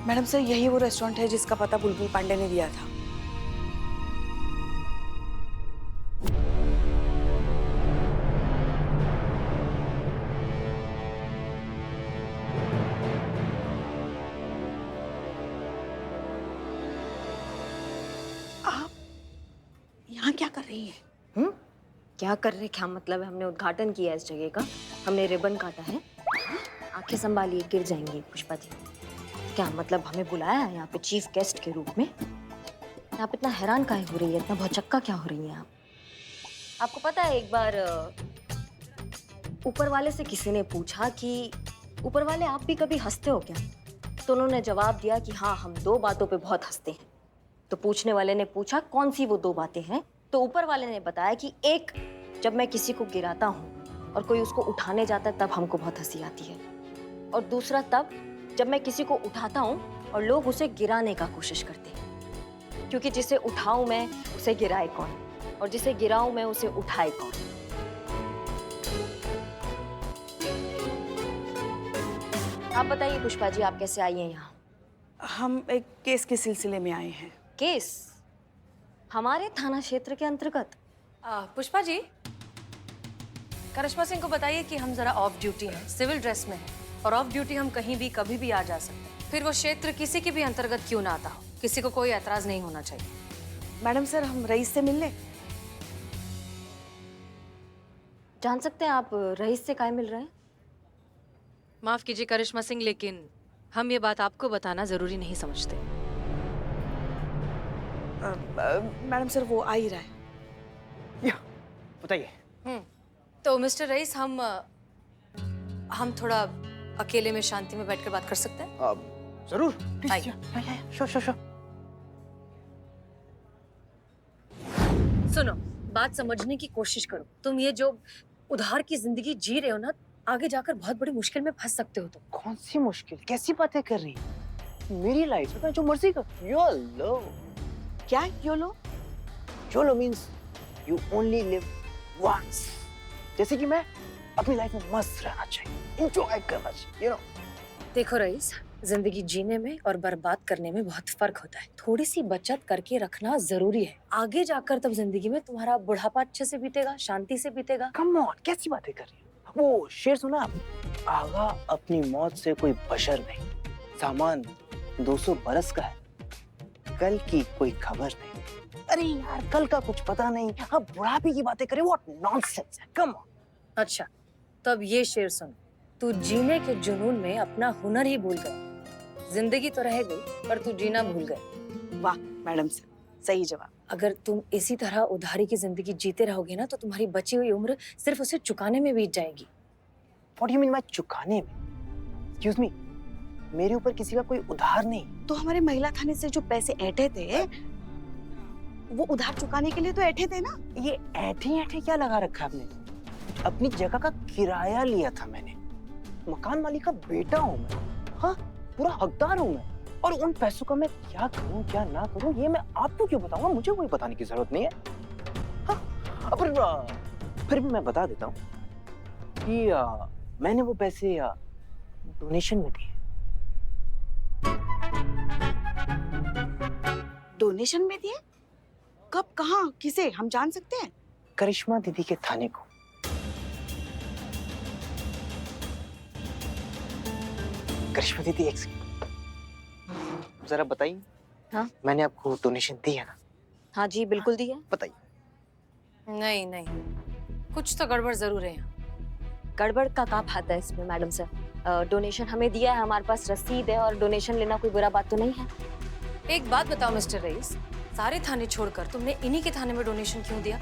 Madam sir, यही वो restaurant है जिसका पता बुलबुल पांडे ने दिया था। आप यहाँ क्या कर रही हैं? क्या कर रहे, क्या मतलब है? हमने उद्घाटन किया है इस जगह का, हमने रिबन काटा है। आंखें संभालिए, गिर जाएंगी पुष्पा जी। क्या मतलब हमें बुलाया है यहाँ पे चीफ गेस्ट के रूप में? आप इतना हैरान काहे हो रही है, इतना भौचक्का क्या हो रही है आप? आपको पता है एक बार ऊपर वाले से किसी ने पूछा कि ऊपर वाले आप भी कभी हंसते हो क्या? तो उन्होंने जवाब दिया कि हाँ, हम दो बातों पे बहुत हंसते हैं। तो पूछने वाले ने पूछा कौन सी वो दो बातें हैं? तो ऊपर वाले ने बताया कि एक, जब मैं किसी को गिराता हूँ और कोई उसको उठाने जाता है तब हमको बहुत हंसी आती है, और दूसरा तब जब मैं किसी को उठाता हूँ और लोग उसे गिराने का कोशिश करते हैं, क्योंकि जिसे उठाऊं मैं उसे गिराए कौन, और जिसे गिराऊं मैं उसे उठाए कौन। आप बताइए पुष्पा जी, आप कैसे आई हैं यहाँ? हम एक केस के सिलसिले में आए हैं। केस? हमारे थाना क्षेत्र के अंतर्गत? पुष्पा जी, करिश्मा सिंह को बताइए कि हम जरा ऑफ ड्यूटी हैं, सिविल ड्रेस में हैं, और ऑफ ड्यूटी हम कहीं भी कभी भी आ जा सकते हैं। फिर वो क्षेत्र किसी के भी अंतर्गत क्यों ना आता हो, किसी को कोई ऐतराज नहीं होना चाहिए। मैडम सर, हम रईस से मिल लें? जान सकते हैं आप रईस से काहे मिल रहे हैं? माफ कीजिए करिश्मा सिंह, लेकिन हम ये बात आपको बताना जरूरी नहीं समझते। मैडम सर, वो आ ही रहा है। या बताइए। तो मिस्टर रईस, हम थोड़ा अकेले में शांति में बैठकर बात कर सकते हैं? जरूर। आइए। श्योर। सुनो, बात समझने की कोशिश करो। तुम ये जो उधार की जिंदगी जी रहे हो ना, आगे जाकर बहुत बड़ी मुश्किल में फंस सकते हो तुम। कौन सी मुश्किल, कैसी बातें कर रही है? मेरी लाइफ है, मैं जो मर्जी कर। योलो। क्या YOLO? YOLO means you only live once. जैसे कि मैं अपनी लाइफ में मस्त रहना चाहिए, एंजॉय करना चाहिए, यू नो। देखो रईस, जिंदगी जीने में और बर्बाद करने में बहुत फर्क होता है। थोड़ी सी बचत करके रखना जरूरी है। आगे जाकर तब जिंदगी में तुम्हारा बुढ़ापा अच्छे से बीतेगा, शांति से बीतेगा। कम ऑन, कैसी बातें कर रही है? वो शेर सुना आपने? आगा अपनी मौत से कोई बशर नहीं, सामान 200 बरस का है, कल की कोई खबर नहीं। अरे यार, कल का कुछ पता नहीं, अब बुढ़ापे की बातें करें, व्हाट नॉनसेंस है, कम ऑन। अच्छा, तब ये शेर सुन। तू जीने के जुनून में अपना हुनर ही भूल गया। जिंदगी तो रह गई, पर तू जीना भूल गए। वाह मैडम सर, सही जवाब। अगर तुम इसी तरह उधारी की जिंदगी जीते रहोगे ना, तो तुम्हारी बची हुई उम्र सिर्फ उसे चुकाने में बीत जाएगी। What do you mean by चुकाने में? Excuse me, मेरे ऊपर किसी का कोई उधार नहीं। तो हमारे महिला थाने से जो पैसे ऐंठे थे, वो उधार चुकाने के लिए तो ऐंठे थे ना। ये ऐठे क्या लगा रखा है आपने? अपनी जगह का किराया लिया था मैंने, मकान मालिक का बेटा हूँ मैं, हाँ, पूरा हकदार हूँ मैं। और उन पैसों का मैं क्या करूँ क्या ना करूँ, ये मैं आपको क्यों बताऊंगा? मुझे कोई बताने की जरूरत नहीं है। हाँ, पर फिर भी मैं बता देता हूँ कि मैंने वो पैसे डोनेशन में दिए। डोनेशन में दिए? कब, कहाँ, किसे, हम जान सकते हैं? करिश्मा दीदी के थाने को। करिश्मा दीदी, एक सेकंड, जरा बताइए। हाँ? मैंने आपको डोनेशन दी है ना? हाँ जी, बिल्कुल दी है। बताइए। नहीं, कुछ तो गड़बड़ जरूर है यहाँ। गड़बड़ का क्या बात है इसमें मैडम सर? डोनेशन हमें दिया है, हमारे पास रसीद है, और डोनेशन लेना कोई बुरा बात तो नहीं है। एक बात बताओ मिस्टर रईस, सारे थाने छोड़कर तुमने इन्हीं के थाने में डोनेशन क्यों दिया?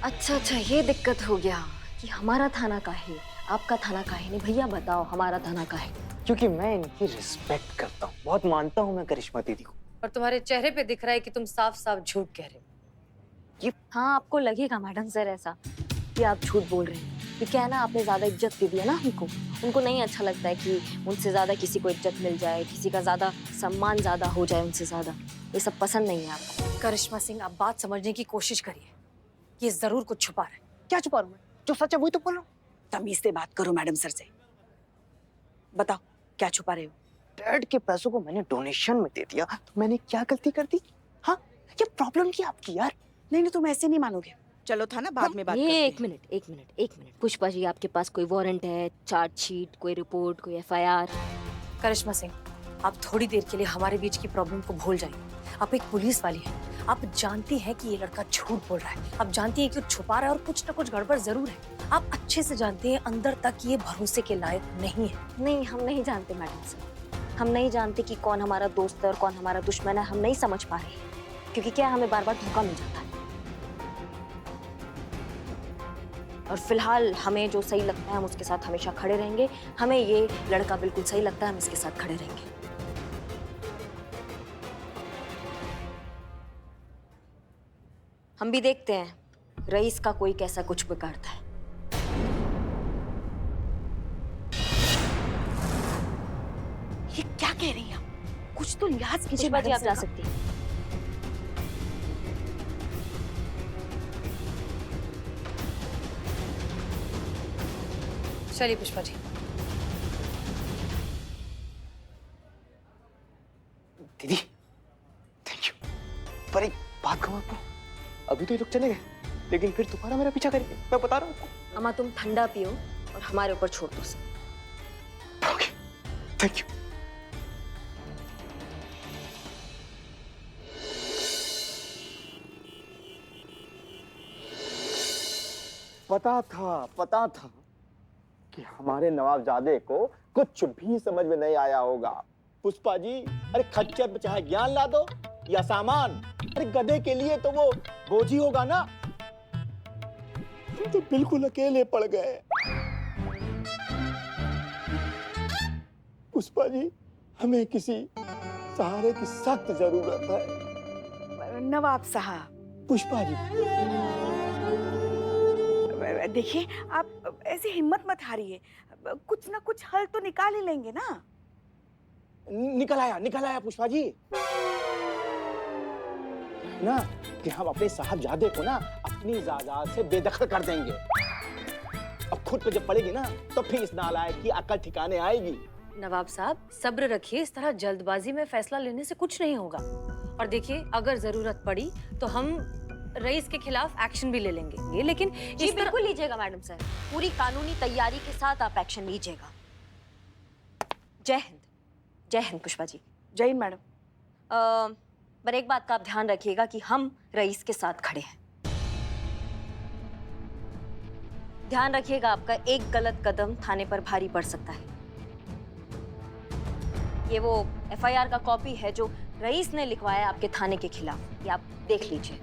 अच्छा, ये दिक्कत हो गया कि हमारा थाना का है, आपका थाना का है नहीं। भैया बताओ, हमारा थाना का है? क्योंकि मैं इनकी रिस्पेक्ट करता हूँ, बहुत मानता हूँ मैं करिश्मा दीदी को। और तुम्हारे चेहरे पे दिख रहा है कि तुम साफ साफ झूठ कह रहे हो। हाँ, आपको लगेगा मैडम सर ऐसा कि आप झूठ बोल रहे हैं। ये क्या है ना, आपने ज्यादा इज्जत दे दिया ना हमको। उनको नहीं अच्छा लगता है कि उनसे ज्यादा किसी को इज्जत मिल जाए, किसी का ज्यादा सम्मान ज्यादा हो जाए उनसे ज्यादा। ये सब पसंद नहीं है आपको। करिश्मा सिंह, आप बात समझने की कोशिश करिए। ये जरूर कुछ छुपा रहा है। क्या छुपा रहा हूँ मैं? जो सच है वही तो बोल रहा हूँ। तमीज से बात करो मैडम सर से। बताओ क्या छुपा रहे हो? डैड के पैसों को मैंने डोनेशन में दे दिया तो मैंने क्या गलती कर दी? हाँ, क्या प्रॉब्लम क्या आपकी यार? नहीं नहीं, तुम ऐसे नहीं मानोगे। चलो था ना, बाद में बात ये करते हैं। एक मिनट पुष्पा जी, आपके पास कोई वारंट है, चार्जशीट, कोई रिपोर्ट, कोई FIR? करिश्मा सिंह, आप थोड़ी देर के लिए हमारे बीच की प्रॉब्लम को भूल जाइए। आप एक पुलिस वाली हैं। आप जानती हैं कि ये लड़का झूठ बोल रहा है। आप जानती हैं कि वो छुपा रहा है और कुछ ना कुछ गड़बड़ जरूर है। आप अच्छे से जानती हैं अंदर तक ये भरोसे के लायक नहीं है। नहीं, हम नहीं जानते मैडम सर। हम नहीं जानते कि कौन हमारा दोस्त है और कौन हमारा दुश्मन है। हम नहीं समझ पा रहे हैं, क्योंकि क्या हमें बार बार धोखा मिल जाता है। और फिलहाल हमें जो सही लगता है हम उसके साथ हमेशा खड़े रहेंगे। हमें ये लड़का बिल्कुल सही लगता है, हम इसके साथ खड़े रहेंगे। हम भी देखते हैं रईस का कोई कैसा कुछ बिगाड़ता है। ये क्या कह रही हैं आप? कुछ तो लिहाज कीजिए पुष्पा जी, मैडम आप जा से। सकती हैं। चलिए पुष्पा जी। दीदी, थैंक यू। पर एक बात कहूँ आपको, अभी तो ये लोग चले गए, लेकिन फिर दोबारा मेरा पीछा करेंगे, मैं बता रहा हूँ आपको। अम्मा, तुम ठंडा पियो और हमारे ऊपर छोड़ दो सब। Okay, thank you. पता था कि हमारे नवाबजादे को कुछ भी समझ में नहीं आया होगा। पुष्पा जी, अरे खच्चर पे चाहे ज्ञान ला दो या सामान, अरे गधे के लिए तो वो बोझ ही होगा ना। हम तो बिल्कुल अकेले पड़ गए। पुष्पा जी, हमें किसी सहारे की सख्त जरूरत है। नवाब साहब, पुष्पा जी, देखिए आप ऐसी हिम्मत मत हारिए। कुछ ना कुछ हल तो निकाल ही लेंगे ना। निकल आया पुष्पा जी। ना कि हम अपने साहबजादे को ना अपनी जायदाद से बेदखल कर देंगे। अब खुद पे जब पड़ेगी ना तो फिर इस नालायक की अकल ठिकाने आएगी। नवाब साहब, सब्र रखिए। इस तरह जल्दबाजी में फैसला लेने से कुछ नहीं होगा। और देखिए, अगर जरूरत पड़ी तो हम रईस के खिलाफ एक्शन भी ले लेंगे ये, लेकिन जी बिल्कुल लीजिएगा मैडम सर। पूरी कानूनी तैयारी के साथ आप एक्शन लीजिएगा। जय हिंद पुष्पा जी। जय हिंद मैडम। पर एक बात का आप ध्यान रखिएगा कि हम रईस के साथ खड़े हैं। ध्यान रखिएगा, आपका एक गलत कदम थाने पर भारी पड़ सकता है। ये वो FIR का कॉपी है जो रईस ने लिखवाया आपके थाने के खिलाफ। ये आप देख लीजिए।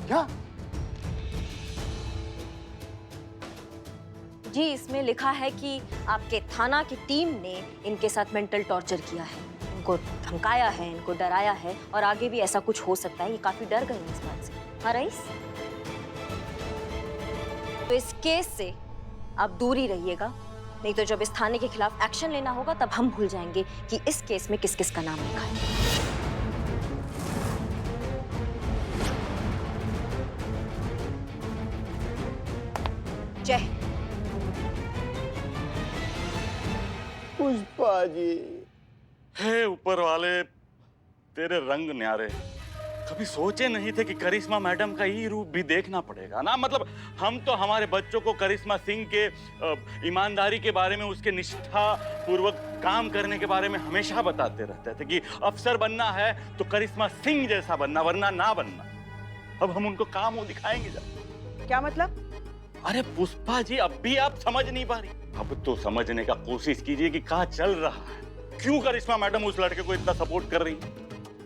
क्या? जी, इसमें लिखा है कि आपके थाना की टीम ने इनके साथ मेंटल टॉर्चर किया है, इनको धमकाया है, इनको डराया है और आगे भी ऐसा कुछ हो सकता है। ये काफी डर गए हैं इस बात से। हाँ रईस, तो इस केस से आप दूर ही रहिएगा, नहीं तो जब इस थाने के खिलाफ एक्शन लेना होगा तब हम भूल जाएंगे कि इस केस में किस किस का नाम लिखा है। जय हिंद। पुष्पा जी, हे ऊपर वाले, तेरे रंग न्यारे। कभी सोचे नहीं थे कि करिश्मा मैडम का ये रूप भी देखना पड़ेगा ना। मतलब हम तो हमारे बच्चों को करिश्मा सिंह के ईमानदारी के बारे में, उसके निष्ठा पूर्वक काम करने के बारे में हमेशा बताते रहते थे कि अफसर बनना है तो करिश्मा सिंह जैसा बनना, वरना ना बनना। अब हम उनको काम वो दिखाएंगे जब। क्या मतलब? अरे पुष्पा जी, अब भी आप समझ नहीं पा रही? अब तो समझने का कोशिश कीजिए कि क्या चल रहा है। क्यों करिश्मा मैडम उस लड़के को इतना सपोर्ट कर रही है?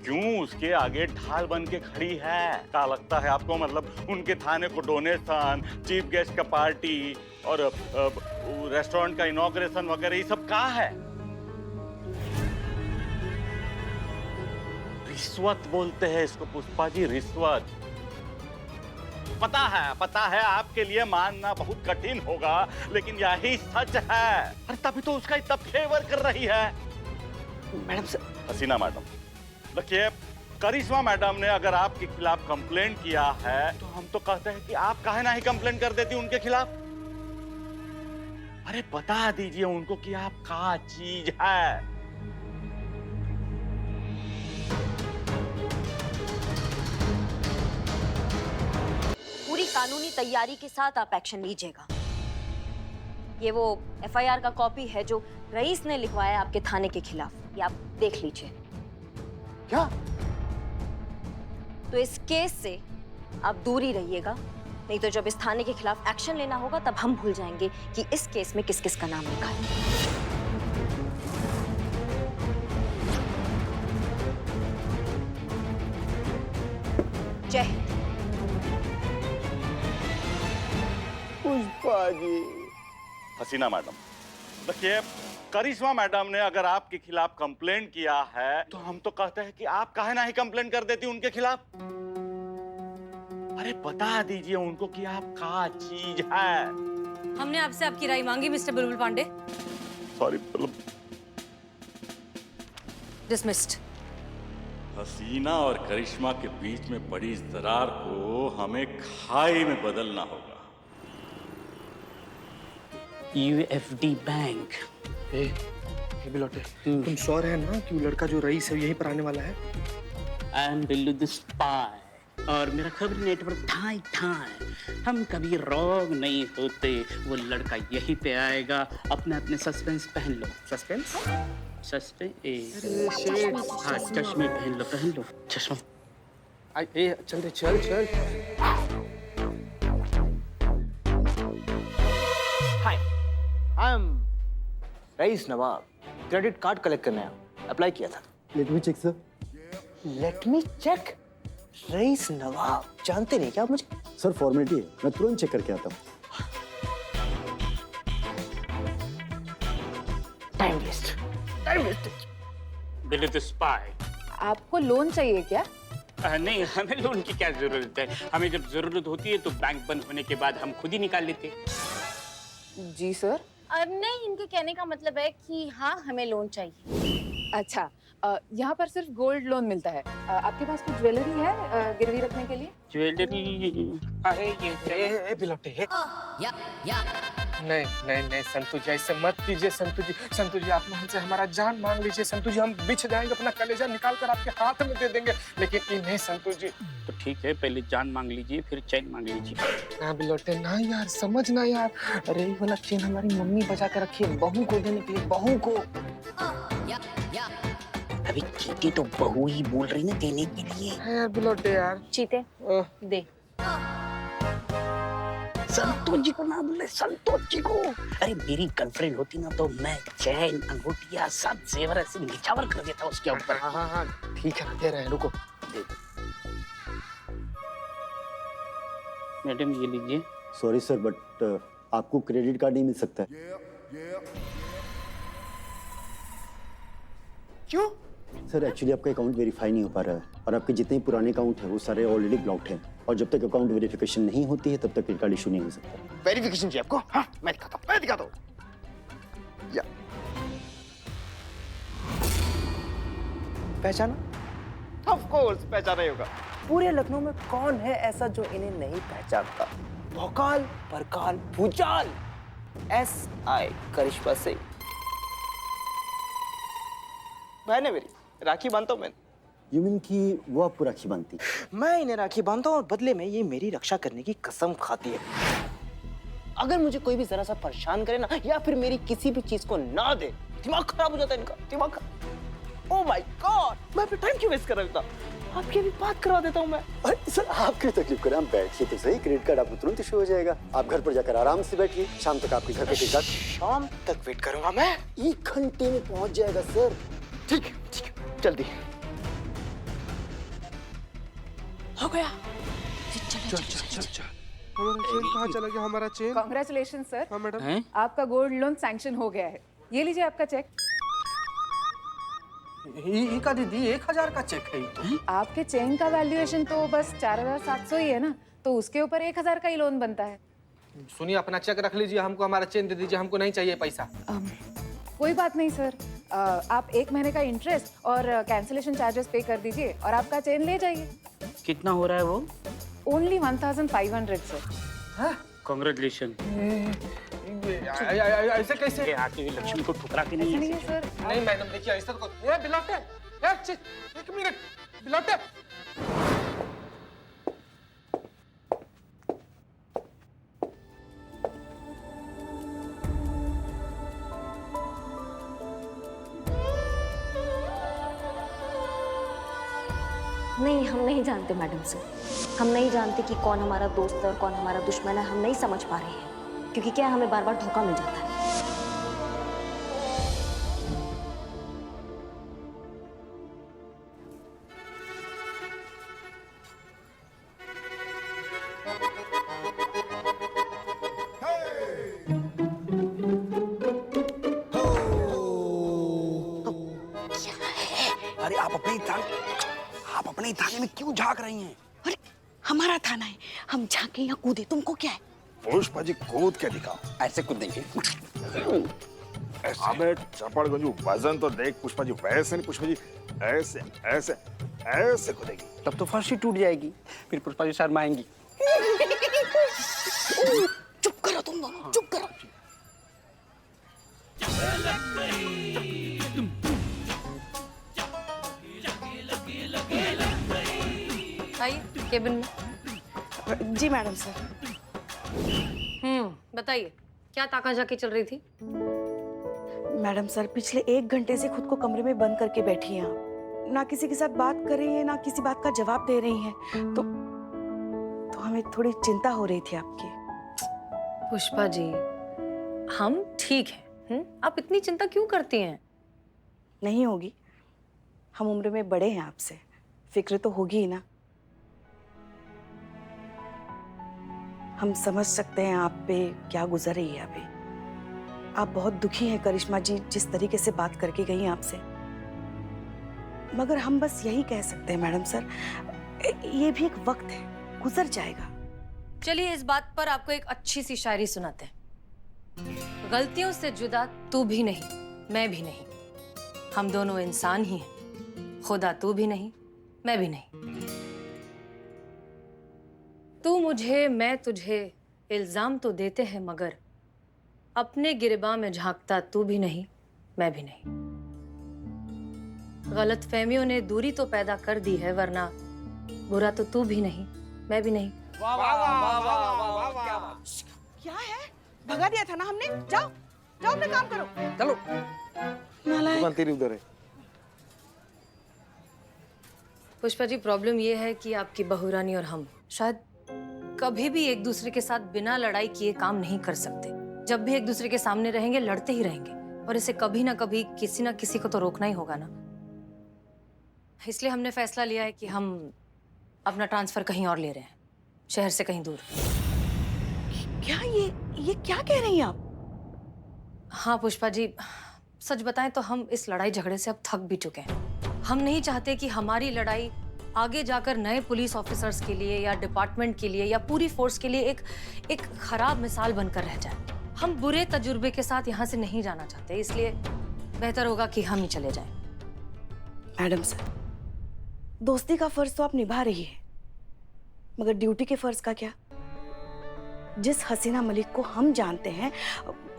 क्यों उसके आगे ढाल बन के खड़ी है? क्या लगता है आपको? मतलब उनके थाने को डोनेशन, चीफ गेस्ट का पार्टी और रेस्टोरेंट का इनॉग्रेशन वगैरह ये सब क्या है? रिश्वत बोलते हैं इसको पुष्पा जी, रिश्वत। पता है आपके लिए मानना बहुत कठिन होगा, लेकिन यही सच है। अरे तभी तो उसका इतना फेवर कर रही है। मैडम सर, हसीना मैडम, देखिए करिश्मा मैडम ने अगर आपके खिलाफ कंप्लेन किया है तो हम तो कहते हैं कि आप काहे ना ही कंप्लेन कर देती उनके खिलाफ। अरे बता दीजिए उनको कि आप क्या चीज है। कानूनी तैयारी के साथ आप एक्शन लीजिएगा। ये वो एफआईआर का कॉपी है जो रईस ने लिखवाया आपके थाने के खिलाफ, ये आप देख लीजिए। क्या? तो इस केस से आप दूर ही रहिएगा, नहीं तो जब इस थाने के खिलाफ एक्शन लेना होगा तब हम भूल जाएंगे कि इस केस में किस किस का नाम लिखा है। जय हिंद। पुष्पा जी। हसीना मैडम, देखिए करिश्मा मैडम ने अगर आपके खिलाफ कंप्लेंट किया है तो हम तो कहते हैं कि आप काहे ना ही कंप्लेंट कर देती उनके खिलाफ। अरे बता दीजिए उनको कि आप क्या चीज है। हमने आपसे आपकी राय मांगी मिस्टर बुलबुल पांडे। Sorry, dismissed. हसीना और करिश्मा के बीच में पड़ी इस दरार को हमें खाई में बदलना होगा। UFD bank. ए बिलोटे, तुम श्योर है ना कि वो लड़का जो रईस है यहीं पर आने वाला है? I am Billu the spy और मेरा खबर नेटवर्क ठाई ठाई। हम कभी रॉन्ग नहीं होते। वो लड़का यहीं पे आएगा। अपने अपने सस्पेंस पहन लो। सस्पेंस? हाँ, चश्मे पहन लो चश्मा। चल चल। Hi, I am Raees Nawab. Credit card collect करने आया, अप्लाई किया था। Let me check sir. Let me check. Raees Nawab जानते नहीं क्या आप मुझे? सर फॉर्मेलिटी है, मैं तुरंत चेक करके आता हूँ। Time waste. Billu the spy. आपको लोन चाहिए क्या? नहीं, हमें लोन की क्या जरूरत है। हमें जब जरूरत होती है तो बैंक बंद होने के बाद हम खुद ही निकाल लेते। जी सर। नहीं, इनके कहने का मतलब है कि हाँ हमें लोन चाहिए। अच्छा, यहाँ पर सिर्फ गोल्ड लोन मिलता है। आपके पास कुछ ज्वेलरी है गिरवी रखने के लिए? ज्वेलरी है ये। ए बिलोटे, नहीं संतु जी, ऐसे मत कीजिए संतु जी आप हमसे हमारा जान मांग लीजिए संतु जी। हम बिछ जाएंगे, अपना कलेजा निकाल कर आपके हाथ में दे देंगे, लेकिन इन्हें संतु जी। तो ठीक है, पहले जान मांग लीजिए फिर चैन मांग लीजिए। ना बिलोटे ना यार, समझना यार। अरे ये वाला चेन हमारी मम्मी बचा कर रखी है बहू को देने के लिए, बहू को। अभी चीटी तो बहू ही बोल रही ना देने के लिए। यार बिलोटे यार। चीते दे। संतोष जी को ना बोले, संतोष जी को। अरे मेरी गर्लफ्रेंड होती ना तो मैं चैन अंगूठिया सब जेवर ऐसे निछावर कर देता उसके ऊपर। हाँ ठीक है ना, दे रहे हैं, रुको। मैडम ये लीजिए। सॉरी सर, बट आपको क्रेडिट कार्ड नहीं मिल सकता है। क्यों? सर एक्चुअली आपका अकाउंट वेरीफाई नहीं हो पा रहा है और आपके जितने पुराने अकाउंट हैं वो सारे ऑलरेडी ब्लॉक्ड हैं और जब तक अकाउंट वेरिफिकेशन नहीं होती है तब तक क्रेडिट कार्ड इशू नहीं हो सकता। वेरिफिकेशन चाहिए आपको? हाँ, मैं दिखाता हूँ। या पहचाना? ऑफ कोर्स पहचाना ही होगा। पूरे लखनऊ में कौन है ऐसा जो इन्हें नहीं पहचानता? भौकाल, परकाल, भूचाल, SI करिश्मा सिंह। बहन है मेरी, राखी बांधता हूँ मैं। यू मीन कि वो आपको राखी बांधती? मैं इन्हें राखी बांधता हूँ और बदले में ये मेरी रक्षा करने की कसम खाती है। अगर मुझे कोई भी जरा सा परेशान करे ना या फिर मेरी किसी भी चीज को ना दे, दिमाग खराब हो जाता है इनका, दिमाग। ओह माय गॉड, मैं अपना टाइम क्यों वेस्ट कर रहा था? आपकी भी बात करवा देता हूँ मैं। अरे सर आप क्यों तकलीफ करें, हम बैठिए तो सही, क्रेडिट कार्ड आपको तुरंत इशू हो जाएगा। आप घर पर जाकर आराम से बैठिए, शाम तक आपके घर पे क्रेडिट कार्ड। शाम तक वेट करूंगा मैं? 1 घंटे में पहुंच जाएगा सर। ठीक है, जल्दी। हो गया। चल। हमारा चेन कहाँ चला गया? हमारा चेन? Congratulation sir. हाँ मैडम। हैं? आपका गोल्ड लोन सैंक्शन हो गया है। ये लीजिए आपका चेक। ये का दीदी 1000 का चेक है। आपके चेन का वैल्यूएशन तो बस 4700 ही है ना, तो उसके ऊपर 1000 का ही लोन बनता है। सुनिए, अपना चेक रख लीजिए, हमको हमारा चेन दे दीजिए, हमको नहीं चाहिए पैसा। कोई बात नहीं सर, आप 1 महीने का इंटरेस्ट और कैंसिलेशन चार्जेस पे कर दीजिए और आपका चेन ले जाइए। कितना हो रहा है वो? Only 1500 sir. कांग्रेचुलेशन। ऐसे कैसे? आती हुई लक्ष्मी को ठुकरा के नहीं नहीं है। है सर। नहीं मैडम, देखिए ऐसा तो ये बिलोटे, एक मिनट बिलोटे। नहीं, हम नहीं जानते मैडम सर। हम नहीं जानते कि कौन हमारा दोस्त है और कौन हमारा दुश्मन है। हम नहीं समझ पा रहे हैं क्योंकि क्या हमें बार बार धोखा मिल जाता है। अरे आप अपने ही थाने में क्यों झांक रही हैं? अरे हमारा थाना है, हम झांके या कूदे, तुमको क्या है? पुष्पा जी कूद के दिखाओ, ऐसे कूदेंगे। अबे चपड़ गंजू, वजन तो देख पुष्पा जी, वैसे नहीं पुष्पा जी, ऐसे ऐसे ऐसे कूदेगी। तब तो फर्श ही टूट जाएगी, फिर पुष्पा जी शर्माएंगी। चुप करो तुम दोनों, चुप करो। आइए केबिन में। जी मैडम सर। बताइए क्या ताका-झाकी चल रही थी? मैडम सर, पिछले 1 घंटे से खुद को कमरे में बंद करके बैठी हैं आप। ना किसी के साथ बात कर रही हैं, ना किसी बात का जवाब दे रही हैं। तो हमें थोड़ी चिंता हो रही थी आपकी। पुष्पा जी, हम ठीक हैं। आप इतनी चिंता क्यों करती हैं? नहीं होगी, हम उम्र में बड़े हैं आपसे, फिक्र तो होगी ही ना। हम समझ सकते हैं आप पे क्या गुजर रही है अभी। आप बहुत दुखी हैं करिश्मा जी, जिस तरीके से बात करके गई हैं आपसे। मगर हम बस यही कह सकते हैं मैडम सर, ये भी एक वक्त है, गुजर जाएगा। चलिए इस बात पर आपको एक अच्छी सी शायरी सुनाते हैं। गलतियों से जुदा तू भी नहीं, मैं भी नहीं, हम दोनों इंसान ही हैं। खुदा तू भी नहीं, मैं भी नहीं। तू मुझे, मैं तुझे, इल्जाम तो देते हैं मगर अपने गिरबां में झांकता तू भी नहीं, मैं भी नहीं। गलतफहमियों ने दूरी तो पैदा कर दी है, वरना बुरा तो तू भी नहीं, मैं भी नहीं। वाह वाह वाह वाह वाह, क्या बात। क्या है? भगा दिया था ना हमने। जाओ जाओ अपना काम करो। चलो। नालायक। दुकान तेरी उधर है। पुष्पा जी, प्रॉब्लम ये है कि आपकी बहू रानी और हम शायद कभी भी एक दूसरे के साथ बिना लड़ाई किए काम नहीं कर सकते। जब भी एक दूसरे के सामने रहेंगे, लड़ते ही रहेंगे, और इसे कभी ना कभी किसी ना किसी को तो रोकना ही होगा ना। इसलिए हमने फैसला लिया है कि हम अपना ट्रांसफर कहीं और ले रहे हैं, शहर से कहीं दूर। क्या ये क्या कह रही हैं आप? हाँ पुष्पा जी, सच बताएं तो हम इस लड़ाई झगड़े से अब थक भी चुके हैं। हम नहीं चाहते कि हमारी लड़ाई आगे जाकर नए पुलिस ऑफिसर्स के लिए या डिपार्टमेंट के लिए या पूरी फोर्स के लिए एक खराब मिसाल बनकर रह जाए। हम बुरे तजुर्बे के साथ यहाँ से नहीं जाना चाहते, इसलिए बेहतर होगा कि हम ही चले जाएं। मैडम सर, दोस्ती का फर्ज तो आप निभा रही है, मगर ड्यूटी के फर्ज का क्या? जिस हसीना मलिक को हम जानते हैं,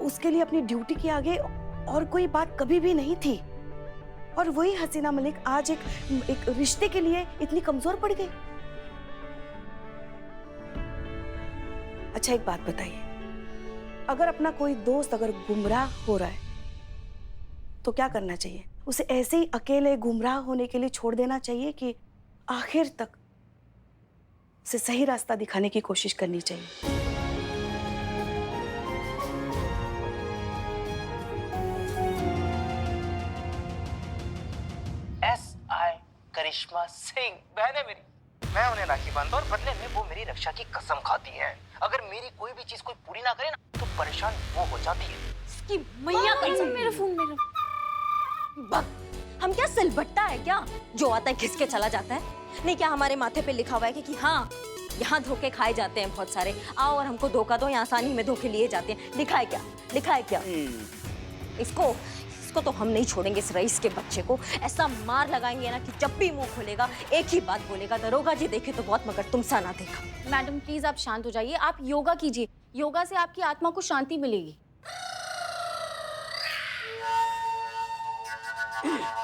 उसके लिए अपनी ड्यूटी के आगे और कोई बात कभी भी नहीं थी। और वही हसीना मलिक आज एक रिश्ते के लिए इतनी कमजोर पड़ गई। अच्छा एक बात बताइए, अगर अपना कोई दोस्त अगर गुमराह हो रहा है तो क्या करना चाहिए? उसे ऐसे ही अकेले गुमराह होने के लिए छोड़ देना चाहिए कि आखिर तक उसे सही रास्ता दिखाने की कोशिश करनी चाहिए? SI करिश्मा सिंह बहन है मेरी। मैं उन्हें राखी बांधता और बदले में वो मेरी रक्षा की कसम खाती हैं। अगर मेरी कोई भी चीज कोई पूरी ना करे ना तो परेशान वो हो जाती है। इसकी मैया कसम। मेरा फोन हम क्या सिलबट्टा है क्या, जो आता है खिसके चला जाता है? नहीं, क्या हमारे माथे पे लिखा हुआ है कि हाँ यहाँ धोखे खाए जाते हैं बहुत सारे, आओ और हमको धोखा दो, यहाँ आसानी में धोखे लिए जाते हैं। लिखा है क्या? लिखा है क्या? इसको तो हम नहीं छोड़ेंगे। इस रईस के बच्चे को ऐसा मार लगाएंगे ना कि जब भी मुंह खोलेगा एक ही बात बोलेगा, दरोगा जी देखे तो बहुत मगर तुम सा ना देखा। मैडम प्लीज आप शांत हो जाइए, आप योगा कीजिए, योगा से आपकी आत्मा को शांति मिलेगी।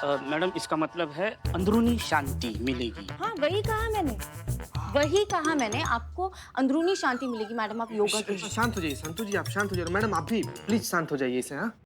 मैडम इसका मतलब है अंदरूनी शांति मिलेगी। हाँ वही कहा मैंने, आपको अंदरूनी शांति मिलेगी। मैडम आप योगा कीजिए। शांत हो जाइए संतु जी, आप शांत हो जाइए। मैडम आप भी प्लीज शांत हो जाइए इसे। हाँ